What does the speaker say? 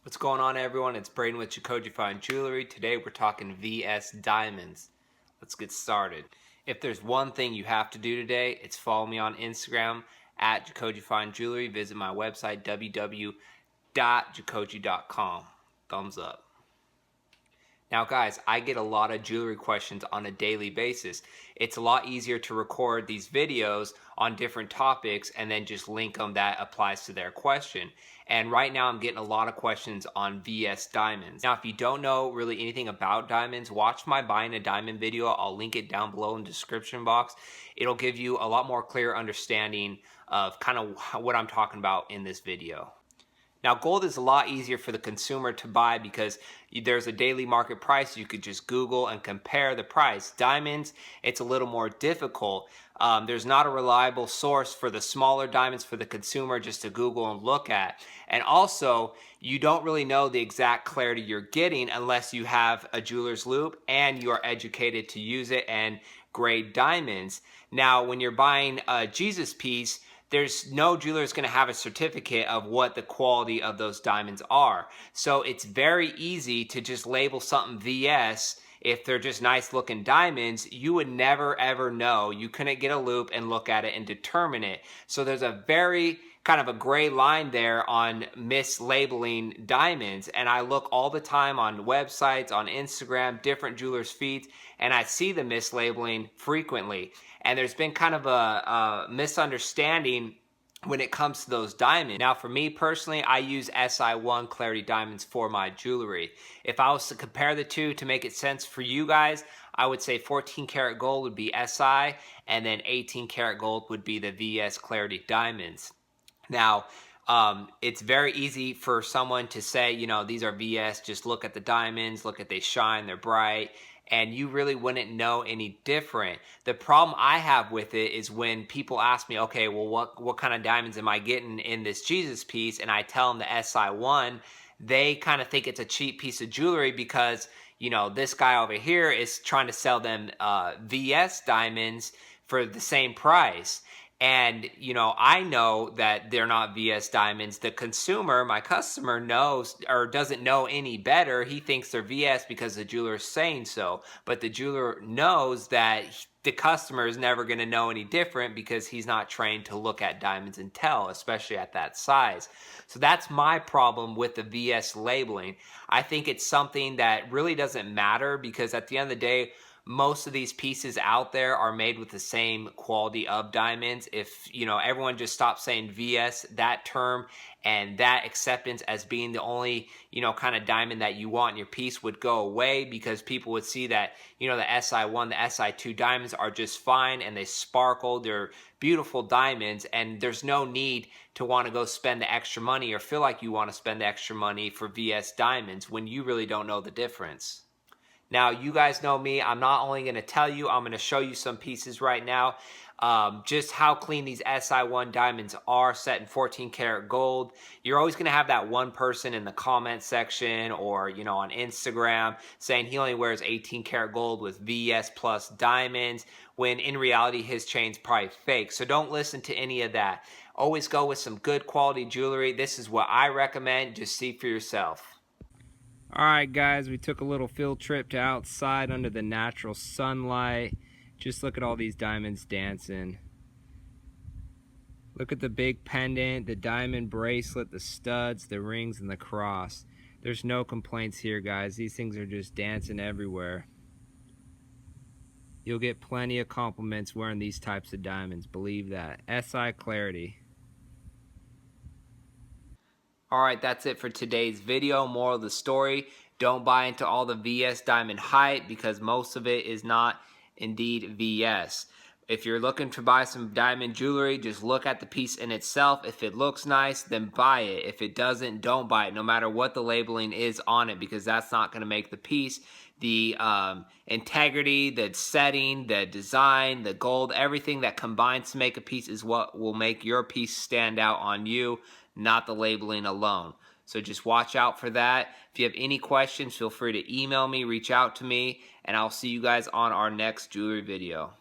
What's going on, everyone? It's Braden with JACOJE Fine Jewelry. Today we're talking VS diamonds. Let's get started. If there's one thing you have to do today, it's follow me on Instagram at JACOJE Fine Jewelry. Visit my website www.jacoje.com. Thumbs up. Now guys, I get a lot of jewelry questions on a daily basis. It's a lot easier to record these videos on different topics and then just link them that applies to their question. And right now I'm getting a lot of questions on VS diamonds. Now if you don't know really anything about diamonds, watch my buying a diamond video. I'll link it down below in the description box. It'll give you a lot more clear understanding of kind of what I'm talking about in this video. Now gold is a lot easier for the consumer to buy because there's a daily market price. You could just Google and compare the price. Diamonds, it's a little more difficult. There's not a reliable source for the smaller diamonds for the consumer just to Google and look at. And also, you don't really know the exact clarity you're getting unless you have a jeweler's loupe and you are educated to use it and grade diamonds. Now, when you're buying a Jesus piece, there's no jeweler is going to have a certificate of what the quality of those diamonds are. So it's very easy to just label something VS. If they're just nice looking diamonds, you would never ever know. You couldn't get a loupe and look at it and determine it. So there's a very kind of a gray line there on mislabeling diamonds. And I look all the time on websites, on Instagram, different jewelers' feeds, and I see the mislabeling frequently. And there's been kind of a misunderstanding when it comes to those diamonds. Now for me personally, I use SI1 Clarity diamonds for my jewelry. If I was to compare the two to make it sense for you guys, I would say 14 karat gold would be SI and then 18 karat gold would be the VS Clarity diamonds. Now, it's very easy for someone to say, you know, these are VS, just look at the diamonds, look at they shine, they're bright, and you really wouldn't know any different. The problem I have with it is when people ask me, okay, well, what kind of diamonds am I getting in this Jesus piece? And I tell them the SI1, they kind of think it's a cheap piece of jewelry because, you know, this guy over here is trying to sell them VS diamonds for the same price. And, you know, I know that they're not VS diamonds. The consumer, my customer, knows or doesn't know any better. He thinks they're VS because the jeweler is saying so. But the jeweler knows that the customer is never going to know any different because he's not trained to look at diamonds and tell, especially at that size. So that's my problem with the VS labeling. I think it's something that really doesn't matter because at the end of the day, most of these pieces out there are made with the same quality of diamonds. If, you know, everyone just stopped saying VS, that term and that acceptance as being the only, you know, kind of diamond that you want in your piece would go away because people would see that, you know, the SI1, the SI2 diamonds are just fine and they sparkle. They're beautiful diamonds and there's no need to want to go spend the extra money or feel like you want to spend the extra money for VS diamonds when you really don't know the difference. Now, you guys know me. I'm not only going to tell you, I'm going to show you some pieces right now. Just how clean these SI1 diamonds are set in 14 karat gold. You're always going to have that one person in the comment section or, you know, on Instagram saying he only wears 18 karat gold with VS plus diamonds, when in reality his chain's probably fake. So don't listen to any of that. Always go with some good quality jewelry. This is what I recommend. Just see for yourself. Alright guys, we took a little field trip to outside under the natural sunlight. Just look at all these diamonds dancing. Look at the big pendant, the diamond bracelet, the studs, the rings, and the cross. There's no complaints here, guys. These things are just dancing everywhere. You'll get plenty of compliments wearing these types of diamonds, believe that. SI Clarity. Alright, that's it for today's video. Moral of the story, don't buy into all the VS diamond hype because most of it is not indeed VS. If you're looking to buy some diamond jewelry, just look at the piece in itself. If it looks nice, then buy it. If it doesn't, don't buy it, no matter what the labeling is on it, because that's not going to make the piece. The integrity, the setting, the design, the gold, everything that combines to make a piece is what will make your piece stand out on you, not the labeling alone. So just watch out for that. If you have any questions, feel free to email me, reach out to me, and I'll see you guys on our next jewelry video.